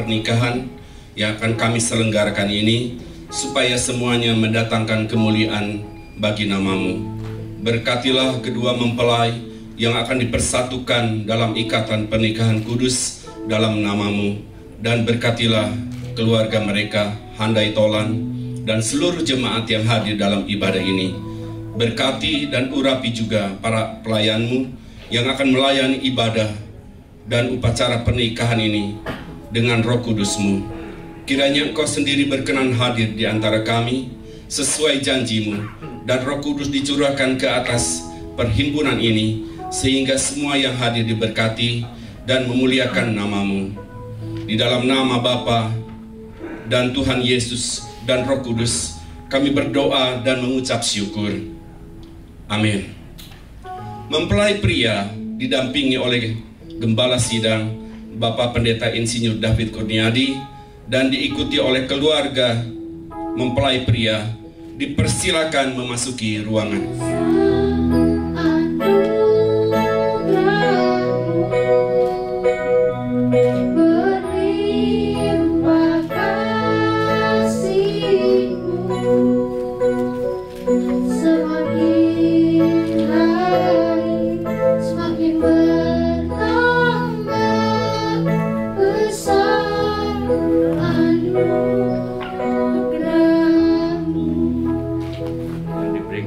pernikahan yang akan kami selenggarakan ini, supaya semuanya mendatangkan kemuliaan bagi nama-Mu. Berkatilah kedua mempelai yang akan dipersatukan dalam ikatan pernikahan kudus dalam nama-Mu, dan berkatilah keluarga mereka, handai tolan, dan seluruh jemaat yang hadir dalam ibadah ini. Berkati dan urapi juga para pelayan-Mu yang akan melayani ibadah dan upacara pernikahan ini dengan Roh Kudus-Mu. Kiranya Engkau sendiri berkenan hadir di antara kami sesuai janji-Mu, dan Roh Kudus dicurahkan ke atas perhimpunan ini, sehingga semua yang hadir diberkati dan memuliakan nama-Mu. Di dalam nama Bapa dan Tuhan Yesus dan Roh Kudus, kami berdoa dan mengucap syukur. Amin. Mempelai pria didampingi oleh Gembala Sidang Bapak Pendeta Insinyur David Kurniadi dan diikuti oleh keluarga mempelai pria, dipersilakan memasuki ruangan.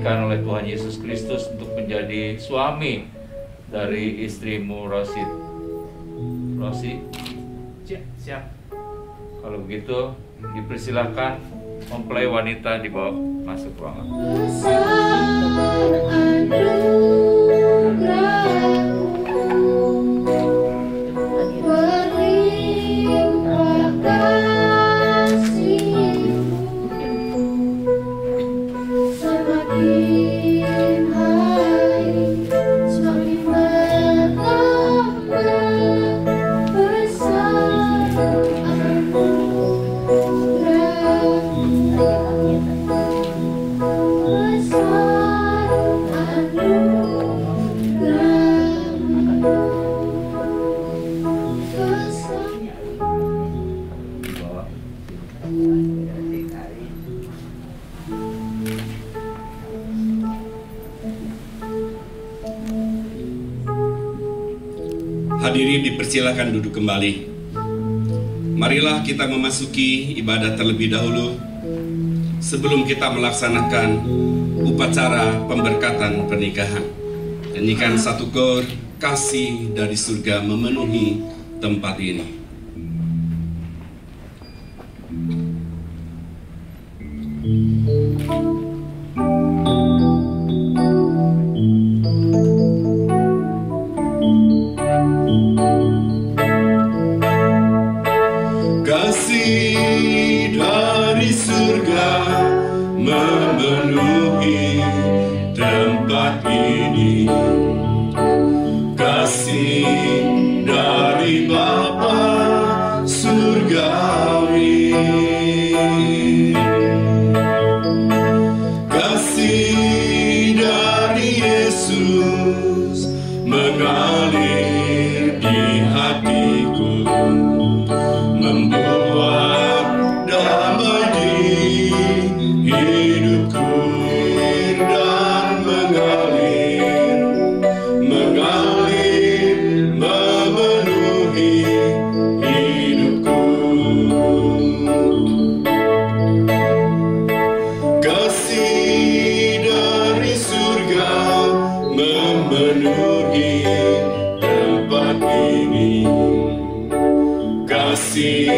Oleh Tuhan Yesus Kristus untuk menjadi suami dari istrimu Rosi. Siap. Kalau begitu dipersilahkan mempelai wanita dibawa masuk ruangan. Hadirin dipersilakan duduk kembali. Marilah kita memasuki ibadah terlebih dahulu sebelum kita melaksanakan upacara pemberkatan pernikahan. Nyanyikan satu kor, kasih dari surga memenuhi tempat ini. Kasih dari surga memenuhi tempat ini. Kasih dari Bapa surgawi. Kasih dari Yesus mengalir di hatiku, membuat damai di hidupku dan mengalir memenuhi hidupku. Kasih dari surga memenuhi tempat ini. Kasih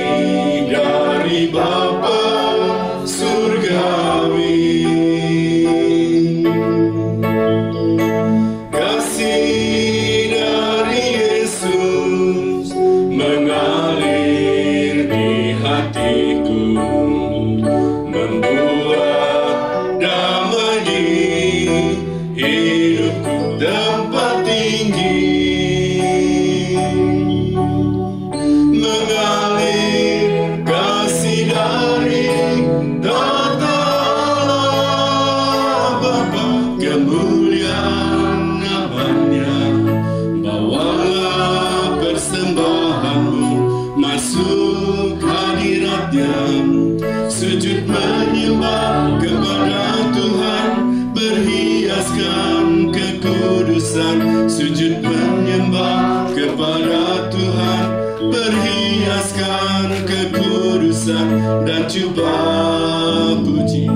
dari Bapa surgawi. Kasih dari Yesus mengalir di hatiku, membuat damai di hidupku. Tempat tinggi mengalir kasih dari tata Bapa, kemuliaan namanya. Bawalah persembahanmu masuk umatnya sujud menyembah kepada Tuhan, berhiaskan kekudusan. Sujud menyembah kepada Tuhan, berhiaskan kekudusan, dan coba puji.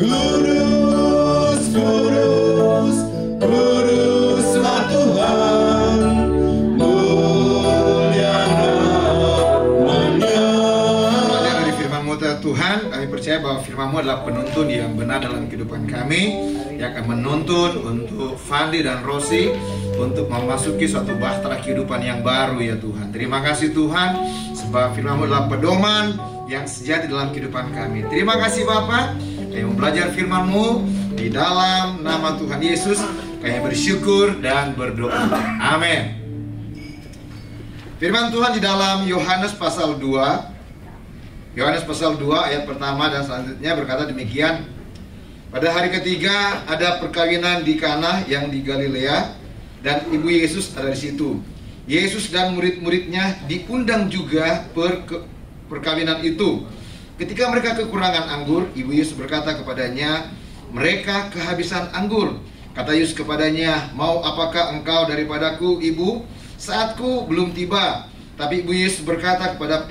Kudus, kudus, kuduslah Tuhan, mulia namanya. Belajar dari firman-Mu Tuhan, kami percaya bahwa firman-Mu adalah penuntun yang benar dalam kehidupan kami, yang akan menuntun untuk Fandi dan Rosi untuk memasuki suatu bahtera kehidupan yang baru ya Tuhan. Terima kasih Tuhan, sebab firman-Mu adalah pedoman yang sejati dalam kehidupan kami. Terima kasih Bapa, kami mau belajar firman-Mu di dalam nama Tuhan Yesus. Kami bersyukur dan berdoa. Amin. Firman Tuhan di dalam Yohanes pasal 2, Yohanes pasal 2 ayat pertama dan selanjutnya berkata demikian. Pada hari ketiga ada perkawinan di Kana yang di Galilea, dan ibu Yesus ada di situ. Yesus dan murid-muridnya diundang juga perkawinan itu. Ketika mereka kekurangan anggur, ibu Yesus berkata kepadanya, mereka kehabisan anggur. Kata Yesus kepadanya, mau apakah engkau daripadaku, ibu? Saatku belum tiba. Tapi ibu Yesus berkata kepada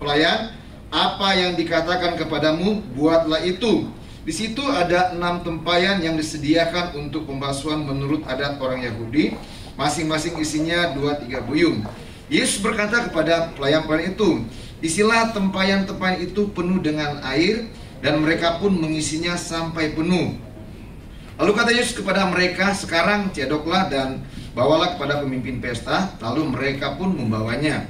pelayan, apa yang dikatakan kepadamu, buatlah itu. Di situ ada 6 tempayan yang disediakan untuk pembasuhan menurut adat orang Yahudi, masing-masing isinya 2-3 buyung. Yesus berkata kepada pelayan-pelayan itu, isilah tempayan-tempayan itu penuh dengan air, dan mereka pun mengisinya sampai penuh. Lalu kata Yesus kepada mereka, sekarang cedoklah dan bawalah kepada pemimpin pesta. Lalu mereka pun membawanya.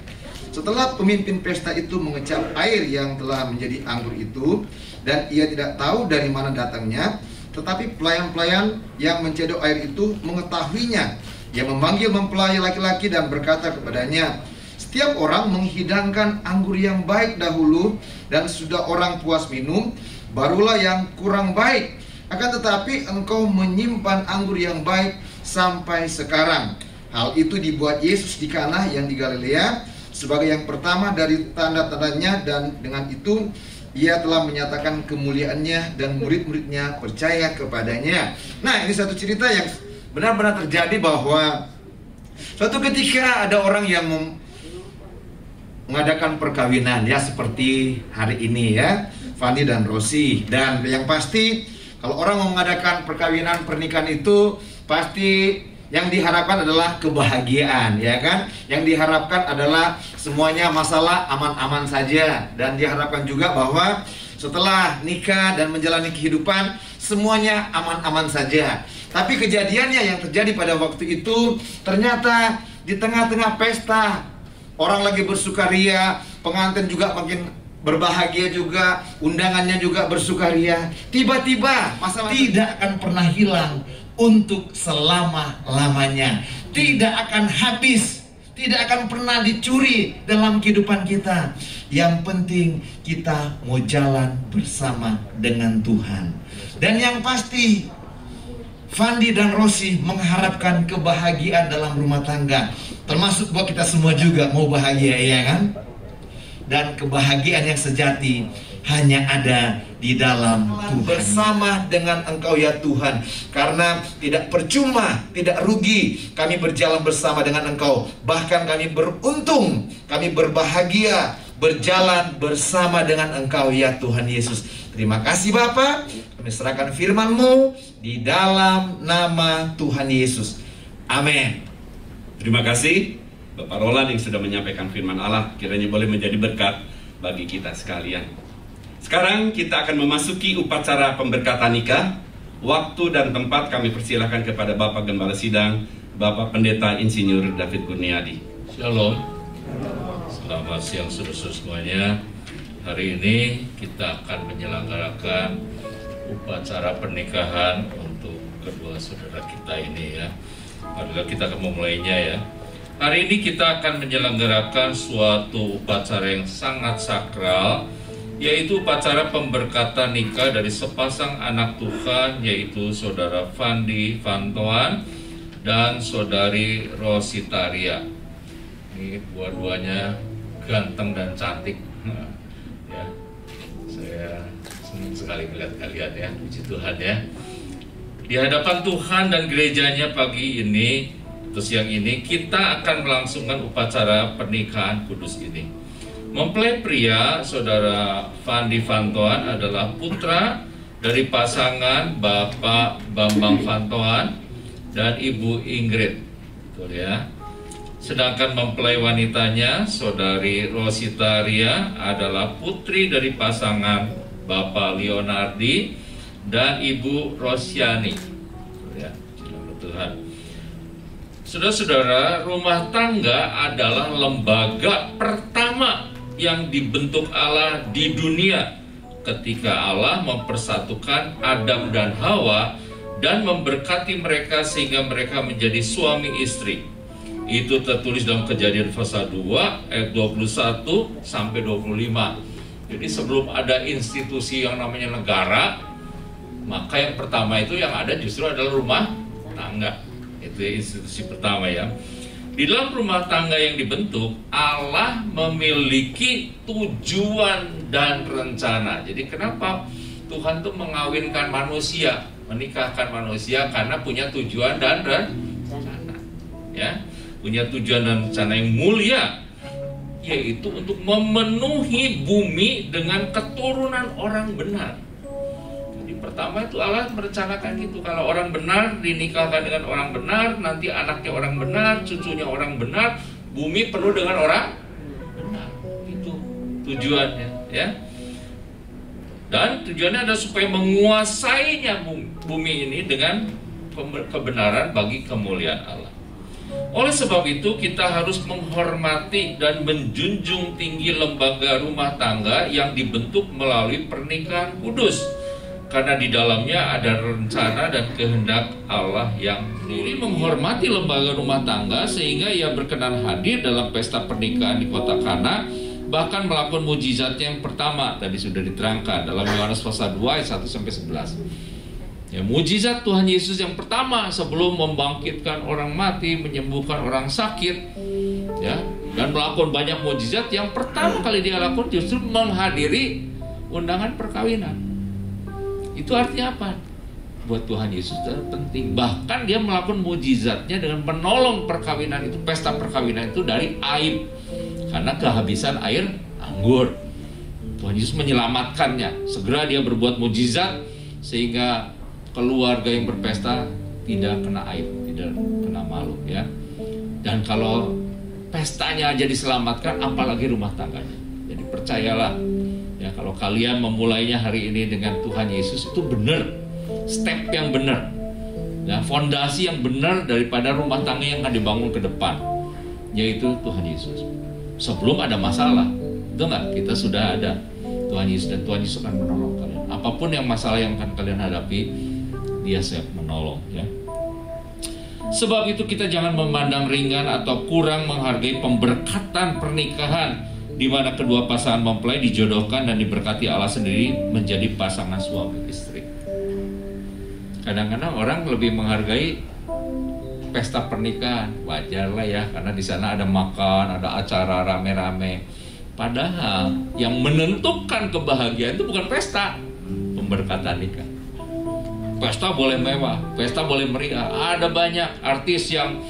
Setelah pemimpin pesta itu mengecap air yang telah menjadi anggur itu, dan ia tidak tahu dari mana datangnya, tetapi pelayan-pelayan yang mencedok air itu mengetahuinya. Ia memanggil mempelai laki-laki dan berkata kepadanya, setiap orang menghidangkan anggur yang baik dahulu, dan sudah orang puas minum, barulah yang kurang baik. Akan tetapi engkau menyimpan anggur yang baik sampai sekarang. Hal itu dibuat Yesus di Kana yang di Galilea sebagai yang pertama dari tanda-tandanya, dan dengan itu ia telah menyatakan kemuliaannya dan murid-muridnya percaya kepadanya. Nah, ini satu cerita yang benar-benar terjadi, bahwa suatu ketika ada orang yang mengadakan perkawinan, ya seperti hari ini ya, Fandi dan Rosi. Dan yang pasti kalau orang mau mengadakan perkawinan, pernikahan itu pasti yang diharapkan adalah kebahagiaan, ya kan? Yang diharapkan adalah semuanya masalah aman-aman saja, dan diharapkan juga bahwa setelah nikah dan menjalani kehidupan semuanya aman-aman saja. Tapi kejadiannya yang terjadi pada waktu itu, ternyata di tengah-tengah pesta, orang lagi bersukaria, pengantin juga makin berbahagia juga, undangannya juga bersukaria. Tiba-tiba masalah tidak akan pernah hilang untuk selama-lamanya, tidak akan habis, tidak akan pernah dicuri dalam kehidupan kita. Yang penting kita mau jalan bersama dengan Tuhan. Dan yang pasti Fandi dan Rosi mengharapkan kebahagiaan dalam rumah tangga, termasuk buat kita semua juga mau bahagia, ya kan? Dan kebahagiaan yang sejati hanya ada di dalam Tuhan. Bersama dengan Engkau ya Tuhan, karena tidak percuma, tidak rugi kami berjalan bersama dengan Engkau. Bahkan kami beruntung, kami berbahagia berjalan bersama dengan Engkau ya Tuhan Yesus. Terima kasih Bapa, kami serahkan firman-Mu di dalam nama Tuhan Yesus. Amin. Terima kasih Bapak Roland yang sudah menyampaikan firman Allah, kiranya boleh menjadi berkat bagi kita sekalian. Sekarang kita akan memasuki upacara pemberkatan nikah. Waktu dan tempat kami persilakan kepada Bapak Gembala Sidang, Bapak Pendeta Insinyur David Kurniadi. Shalom. Selamat siang saudara semuanya. Hari ini kita akan menyelenggarakan upacara pernikahan untuk kedua saudara kita ini ya. Marilah kita akan memulainya ya. Hari ini kita akan menyelenggarakan suatu upacara yang sangat sakral, yaitu upacara pemberkatan nikah dari sepasang anak Tuhan, yaitu saudara Fandi Vantoan dan saudari Rositaria. Ini dua-duanya ganteng dan cantik. sekali melihat kalian ya, puji Tuhan ya. Di hadapan Tuhan dan gerejanya pagi ini, atau siang ini, kita akan melangsungkan upacara pernikahan kudus ini. Mempelai pria, Saudara Fandi Vantoan adalah putra dari pasangan Bapak Bambang Vantoan dan Ibu Ingrid, betul ya. Sedangkan mempelai wanitanya, Saudari Rosita Ria, adalah putri dari pasangan Bapak Leonardi dan Ibu Rosyani. Ya, Tuhan. Saudara-saudara, rumah tangga adalah lembaga pertama yang dibentuk Allah di dunia ketika Allah mempersatukan Adam dan Hawa dan memberkati mereka sehingga mereka menjadi suami istri. Itu tertulis dalam Kejadian pasal 2 ayat 21 sampai 25. Jadi sebelum ada institusi yang namanya negara, maka yang pertama itu yang ada justru adalah rumah tangga. Itu institusi pertama ya. Di dalam rumah tangga yang dibentuk, Allah memiliki tujuan dan rencana. Jadi kenapa Tuhan tuh mengawinkan manusia, menikahkan manusia? Karena punya tujuan dan rencana. Ya. Punya tujuan dan rencana yang mulia, yaitu untuk memenuhi bumi dengan keturunan orang benar. Jadi pertama itu Allah merencanakan gitu, kalau orang benar dinikahkan dengan orang benar, nanti anaknya orang benar, cucunya orang benar, bumi penuh dengan orang benar. Itu tujuannya ya. Dan tujuannya adalah supaya menguasainya bumi ini dengan kebenaran bagi kemuliaan Allah. Oleh sebab itu kita harus menghormati dan menjunjung tinggi lembaga rumah tangga yang dibentuk melalui pernikahan kudus, karena di dalamnya ada rencana dan kehendak Allah yang mulia. Menghormati lembaga rumah tangga sehingga ia berkenan hadir dalam pesta pernikahan di kota Kana, bahkan melakukan mujizatnya yang pertama tadi sudah diterangkan dalam Yohanes pasal 2 ayat 1 sampai 11. Ya, mujizat Tuhan Yesus yang pertama sebelum membangkitkan orang mati, menyembuhkan orang sakit, ya, dan melakukan banyak mujizat, yang pertama kali dia lakukan justru menghadiri undangan perkawinan. Itu artinya apa? Buat Tuhan Yesus itu penting. Bahkan dia melakukan mujizatnya dengan menolong perkawinan itu, pesta perkawinan itu dari aib, karena kehabisan air anggur. Tuhan Yesus menyelamatkannya. Segera dia berbuat mujizat sehingga keluarga yang berpesta tidak kena aib, tidak kena malu ya. Dan kalau pestanya aja diselamatkan, apalagi rumah tangganya. Jadi percayalah ya, kalau kalian memulainya hari ini dengan Tuhan Yesus, itu benar, step yang benar ya, fondasi yang benar daripada rumah tangga yang akan dibangun ke depan, yaitu Tuhan Yesus. Sebelum ada masalah, itu enggak, kita sudah ada Tuhan Yesus, dan Tuhan Yesus akan menolong kalian. Apapun yang masalah yang akan kalian hadapi, Dia siap menolong ya. Sebab itu kita jangan memandang ringan atau kurang menghargai pemberkatan pernikahan, di mana kedua pasangan mempelai dijodohkan dan diberkati Allah sendiri menjadi pasangan suami istri. Kadang-kadang orang lebih menghargai pesta pernikahan, wajar lah ya, karena di sana ada makan, ada acara rame-rame. Padahal yang menentukan kebahagiaan itu bukan pesta, pemberkatan nikah. Pesta boleh mewah, pesta boleh meriah. Ada banyak artis yang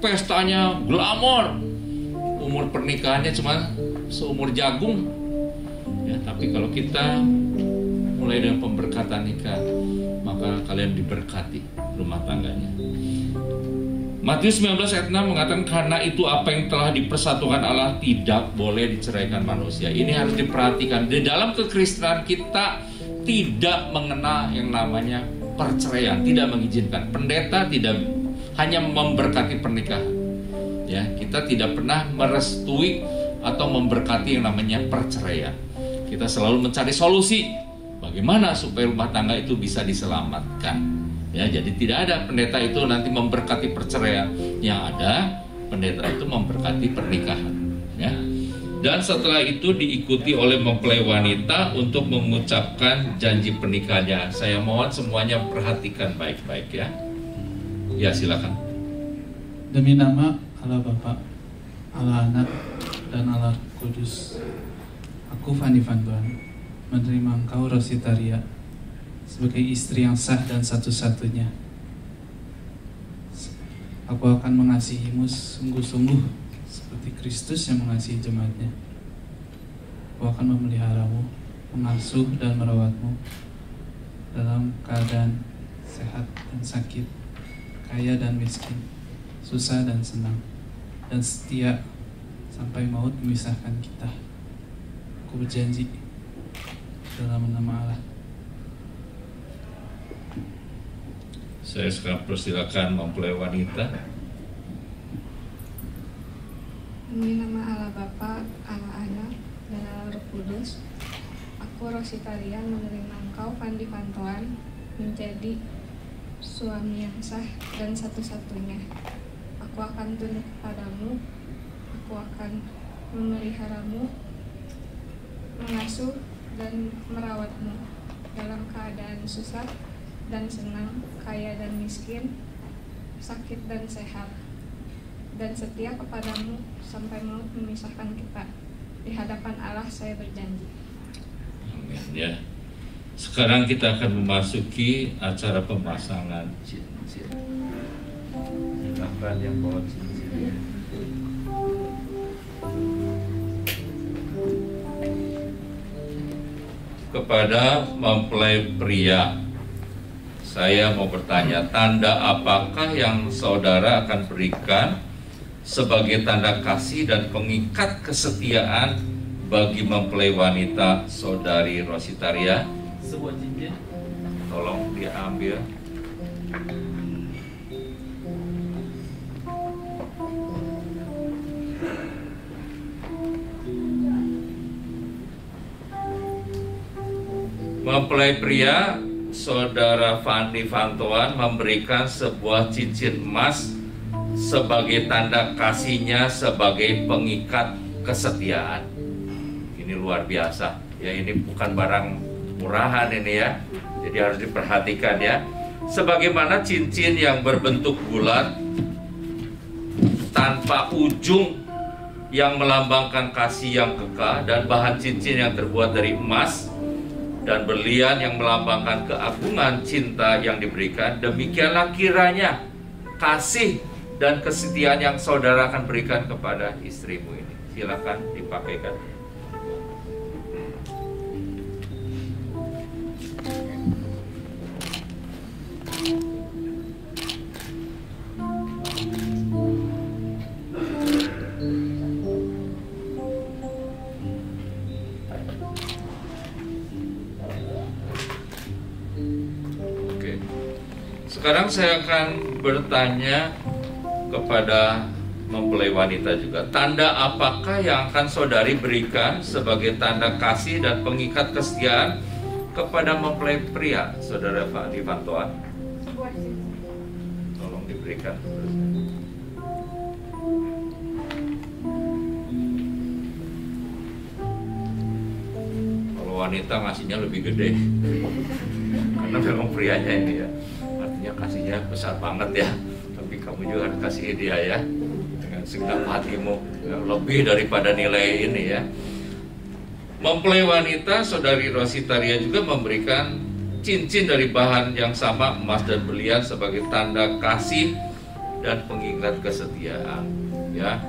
pestanya glamor, umur pernikahannya cuma seumur jagung ya. Tapi kalau kita mulai dengan pemberkatan nikah, maka kalian diberkati rumah tangganya. Matius 19 ayat 6 mengatakan, karena itu apa yang telah dipersatukan Allah tidak boleh diceraikan manusia. Ini harus diperhatikan. Di dalam kekristenan kita tidak mengenal yang namanya perceraian, tidak mengizinkan. Pendeta tidak hanya memberkati pernikahan ya, kita tidak pernah merestui atau memberkati yang namanya perceraian. Kita selalu mencari solusi bagaimana supaya rumah tangga itu bisa diselamatkan ya. Jadi tidak ada pendeta itu nanti memberkati perceraian, yang ada pendeta itu memberkati pernikahan ya. Dan setelah itu diikuti oleh mempelai wanita untuk mengucapkan janji pernikahannya. Saya mohon semuanya perhatikan baik-baik ya. Ya silakan. Demi nama Allah Bapa, Allah Anak, dan Allah Kudus, aku Fandi Vantoan menerima engkau Rosita Ria sebagai istri yang sah dan satu-satunya. Aku akan mengasihimu sungguh-sungguh seperti Kristus yang mengasihi jemaatnya. Aku akan memeliharamu, mengasuh dan merawatmu dalam keadaan sehat dan sakit, kaya dan miskin, susah dan senang, dan setia sampai maut memisahkan kita. Aku berjanji dalam nama Allah. Saya sekarang persilakan mempelai wanita. Demi nama Allah Bapa, Allah Anak, dan Allah Roh Kudus, aku Rositarian menerima engkau, Fandi Fantoan, menjadi suami yang sah dan satu-satunya. Aku akan tunduk kepadamu, aku akan memeliharamu, mengasuh dan merawatmu dalam keadaan susah dan senang, kaya dan miskin, sakit dan sehat, dan setia kepadamu sampai maut memisahkan kita. Di hadapan Allah saya berjanji. Amin ya. Sekarang kita akan memasuki acara pemasangan cincin. Silakan yang bawa cincin. Kepada mempelai pria, saya mau bertanya, tanda apakah yang saudara akan berikan sebagai tanda kasih dan pengikat kesetiaan bagi mempelai wanita saudari Rositaria? Sebuah cincin. Tolong diambil. Mempelai pria, saudara Fandi Fantoan memberikan sebuah cincin emas sebagai tanda kasihnya sebagai pengikat kesetiaan. Ini luar biasa. Ya, ini bukan barang murahan ini ya. Jadi harus diperhatikan ya. Sebagaimana cincin yang berbentuk bulat tanpa ujung yang melambangkan kasih yang kekal, dan bahan cincin yang terbuat dari emas dan berlian yang melambangkan keagungan cinta yang diberikan, demikianlah kiranya kasih dan kesetiaan yang saudara akan berikan kepada istrimu ini. Silakan dipakaikan. Sekarang saya akan bertanya kepada mempelai wanita juga. Tanda apakah yang akan saudari berikan sebagai tanda kasih dan pengikat kesetiaan kepada mempelai pria, saudara Fandi Fantoan? Tolong diberikan. Kalau wanita ngasihnya lebih gede, karena memang prianya ini ya. Kasihnya besar banget ya, tapi kamu juga harus kasih dia ya dengan segenap hatimu, ya, lebih daripada nilai ini ya. Mempelai wanita saudari Rositaria juga memberikan cincin dari bahan yang sama, emas dan berlian, sebagai tanda kasih dan pengikat kesetiaan ya.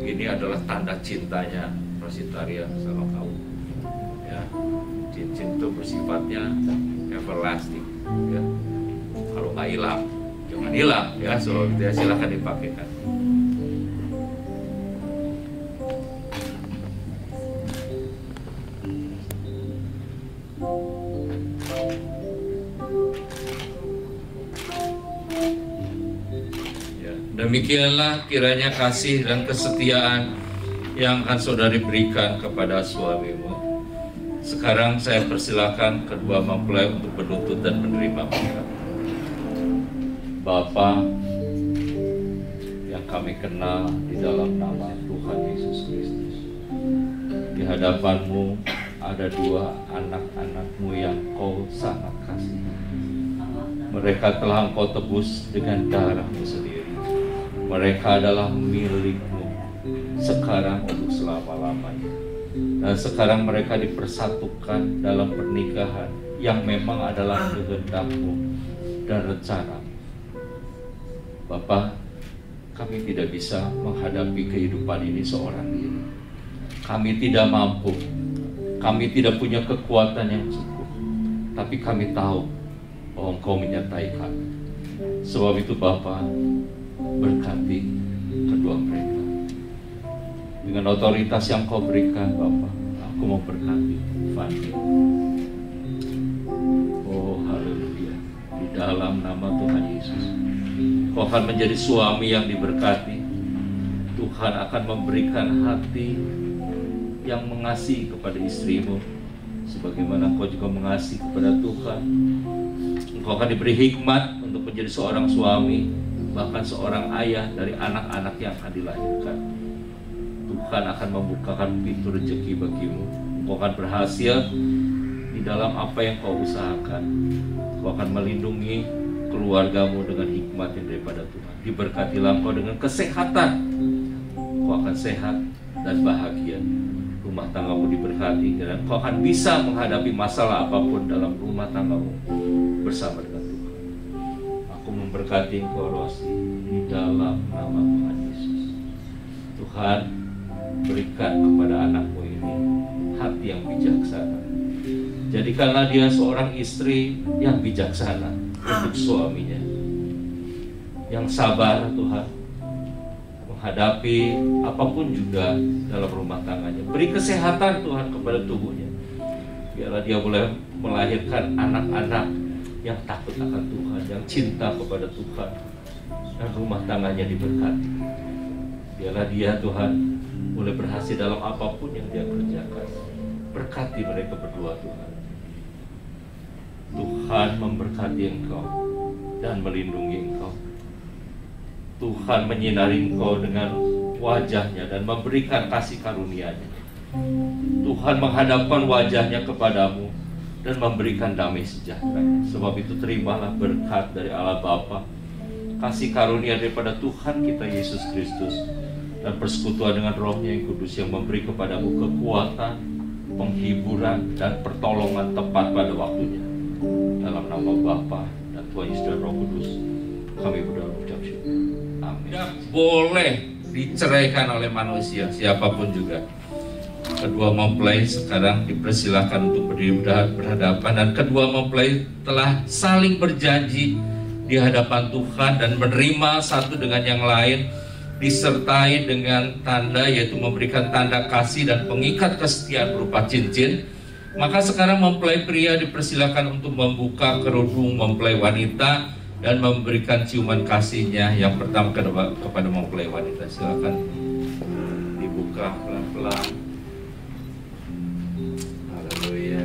Ini adalah tanda cintanya Rositaria sama kamu ya. Cincin itu bersifatnya everlasting ya. Kalau nggak hilang, jangan hilang ya. So, silahkan dipakaikan. Ya, demikianlah kiranya kasih dan kesetiaan yang akan saudari berikan kepada suamimu. Sekarang saya persilakan kedua mempelai untuk berlutut dan menerima berkat. Bapa yang kami kenal di dalam nama Tuhan Yesus Kristus, di hadapan-Mu ada dua anak-anak-Mu yang Kau sangat kasih. Mereka telah Engkau tebus dengan darah-Mu sendiri. Mereka adalah milik-Mu sekarang untuk selama-lamanya. Dan sekarang mereka dipersatukan dalam pernikahan yang memang adalah kehendak-Mu dan rencana. Bapa, kami tidak bisa menghadapi kehidupan ini seorang diri. Kami tidak mampu, kami tidak punya kekuatan yang cukup, tapi kami tahu bahwa Engkau menyertai kami. Sebab itu Bapa, berkati kedua mereka. Dengan otoritas yang Kau berikan Bapa, aku mau berkati Fandi. Oh haleluya, di dalam nama Tuhan Yesus, Kau akan menjadi suami yang diberkati. Tuhan akan memberikan hati yang mengasihi kepada istrimu, sebagaimana Engkau juga mengasihi kepada Tuhan. Engkau akan diberi hikmat untuk menjadi seorang suami, bahkan seorang ayah dari anak-anak yang akan dilahirkan. Tuhan akan membukakan pintu rezeki bagimu. Engkau akan berhasil di dalam apa yang kau usahakan. Engkau akan melindungi keluargamu dengan hikmat yang daripada Tuhan. Diberkatilah engkau dengan kesehatan. Engkau akan sehat dan bahagia. Rumah tanggamu diberkati dan engkau akan bisa menghadapi masalah apapun dalam rumah tanggamu bersama dengan Tuhan. Aku memberkati engkau Rosi di dalam nama Tuhan Yesus. Tuhan, berikan kepada anakmu ini hati yang bijaksana. Jadikanlah dia seorang istri yang bijaksana untuk suaminya, yang sabar Tuhan, menghadapi apapun juga dalam rumah tangganya. Beri kesehatan Tuhan kepada tubuhnya. Biarlah dia boleh melahirkan anak-anak yang takut akan Tuhan, yang cinta kepada Tuhan, dan rumah tangganya diberkati. Biarlah dia Tuhan boleh berhasil dalam apapun yang dia kerjakan. Berkati mereka berdua Tuhan. Tuhan memberkati engkau dan melindungi engkau. Tuhan menyinari engkau dengan wajahnya dan memberikan kasih karunia-Nya. Tuhan menghadapkan wajahnya kepadamu dan memberikan damai sejahtera. Sebab itu terimalah berkat dari Allah Bapa, kasih karunia daripada Tuhan kita Yesus Kristus, dan persekutuan dengan Roh-Nya yang kudus yang memberi kepadamu kekuatan, penghiburan, dan pertolongan tepat pada waktunya. Dalam nama Bapa dan Tuhan Yesus dan Roh Kudus, kami berdoa ucap syukur. Amin. Tidak boleh diceraikan oleh manusia, siapapun juga. Kedua mempelai sekarang dipersilakan untuk berdiri berhadapan, dan kedua mempelai telah saling berjanji di hadapan Tuhan dan menerima satu dengan yang lain, disertai dengan tanda, yaitu memberikan tanda kasih dan pengikat kesetiaan berupa cincin. Maka sekarang mempelai pria dipersilakan untuk membuka kerudung mempelai wanita dan memberikan ciuman kasihnya yang pertama kepada mempelai wanita. Silakan dibuka pelan-pelan. Haleluya.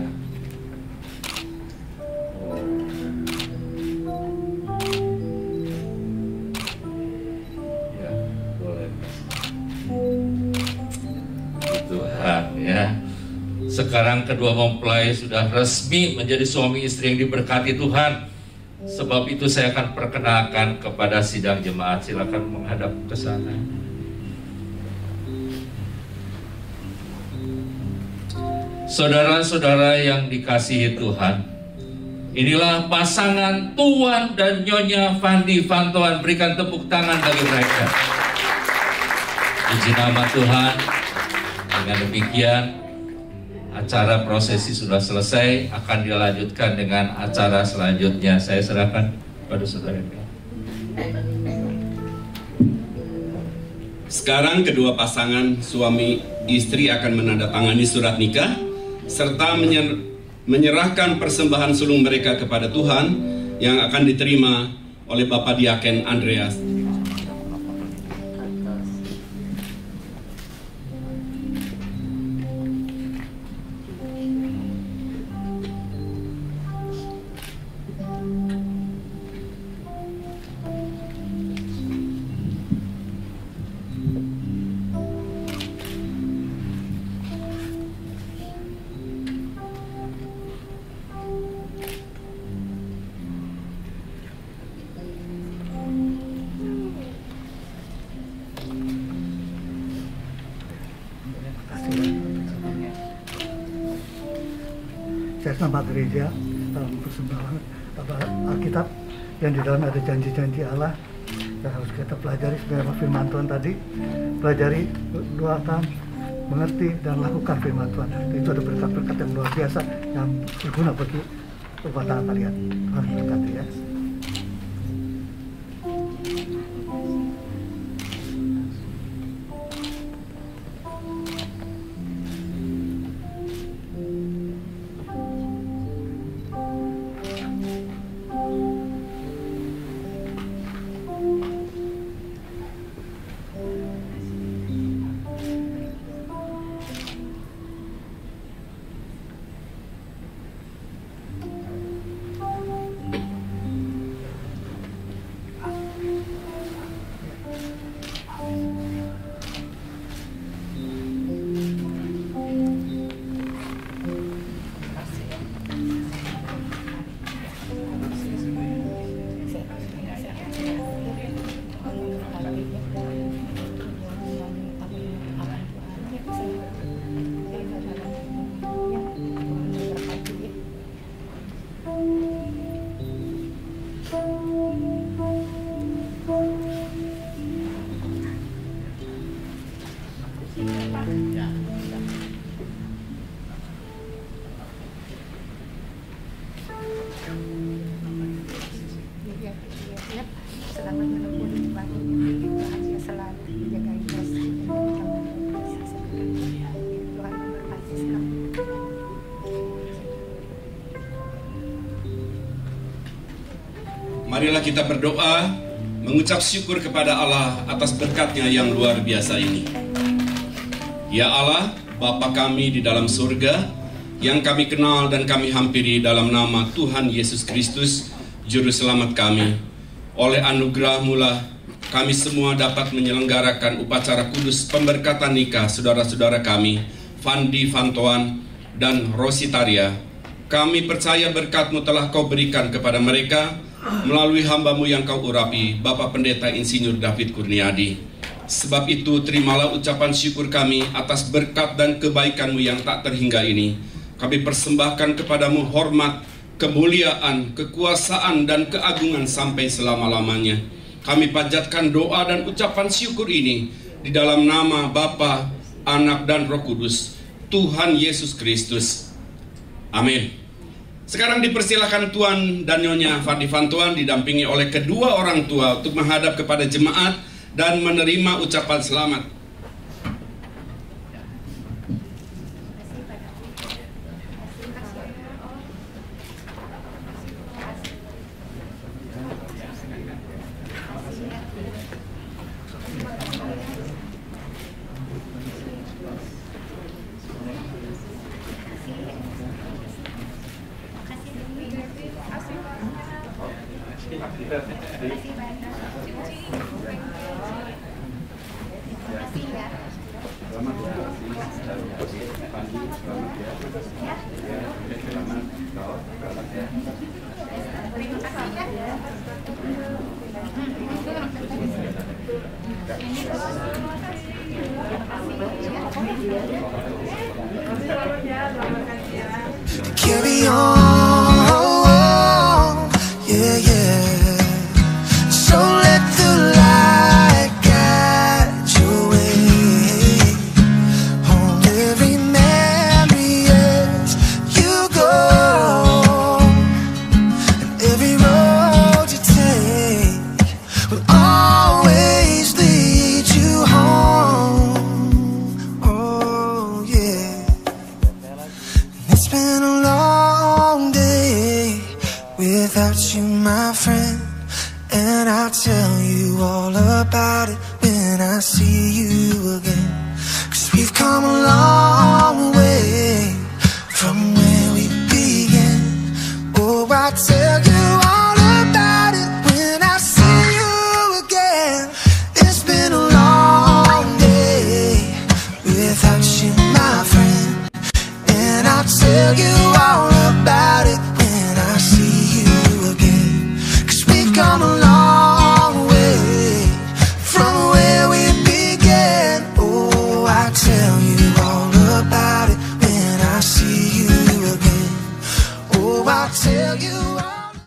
Ya, boleh. Tuhan ya. Sekarang kedua mempelai sudah resmi menjadi suami istri yang diberkati Tuhan. Sebab itu saya akan perkenalkan kepada sidang jemaat. Silakan menghadap ke sana. Saudara-saudara yang dikasihi Tuhan, inilah pasangan Tuan dan Nyonya Fandi Fantoan. Berikan tepuk tangan bagi mereka. Puji nama Tuhan. Dengan demikian, acara prosesi sudah selesai, akan dilanjutkan dengan acara selanjutnya. Saya serahkan pada saudara. Sekarang kedua pasangan suami istri akan menandatangani surat nikah serta menyerahkan persembahan sulung mereka kepada Tuhan yang akan diterima oleh Bapak Diaken Andreas. Atas nama gereja, dalam persembahan Alkitab yang di dalam ada janji-janji Allah yang harus kita pelajari sebagai firman Tuhan tadi. Pelajari, doakan, mengerti dan lakukan firman Tuhan. Itu ada berkat-berkat yang luar biasa yang berguna bagi rumah tangga kalian. Tuhan berkati ya. Selamat menempuh ibadah, bahagia selalu, menjaga ikhlas, Tuhan memberkati selalu. Marilah kita berdoa, mengucap syukur kepada Allah atas berkat-Nya yang luar biasa ini. Ya Allah, Bapa kami di dalam surga, yang kami kenal dan kami hampiri dalam nama Tuhan Yesus Kristus, Juru Selamat kami. Oleh anugerah-Mu lah kami semua dapat menyelenggarakan upacara kudus pemberkatan nikah saudara-saudara kami, Fandi Fantoan dan Rositaria. Kami percaya berkat-Mu telah Kau berikan kepada mereka melalui hamba-Mu yang Kau urapi, Bapak Pendeta Insinyur David Kurniadi. Sebab itu terimalah ucapan syukur kami atas berkat dan kebaikan-Mu yang tak terhingga ini. Kami persembahkan kepadamu hormat, kemuliaan, kekuasaan, dan keagungan sampai selama-lamanya. Kami panjatkan doa dan ucapan syukur ini di dalam nama Bapa, Anak, dan Roh Kudus, Tuhan Yesus Kristus. Amin. Sekarang dipersilakan Tuan dan Nyonya Fandi Fantuan didampingi oleh kedua orang tua untuk menghadap kepada jemaat dan menerima ucapan selamat. Carry on, yeah, yeah. So let the light guide your way. Hold every memory as you go, and every road you take will always lead you home. Oh yeah. It's been a long day without you, my friend, and I'll tell you all about it when I see you again. 'Cause we've come a long way from where we began. Oh, I'll tell you all about it when I see you again. It's been a long day without you, my friend, and I'll tell you all about it when I see you again. 'Cause we've come a long way from where we began. Oh, I'll tell you all about it when I see you again. Oh, I'll tell tell you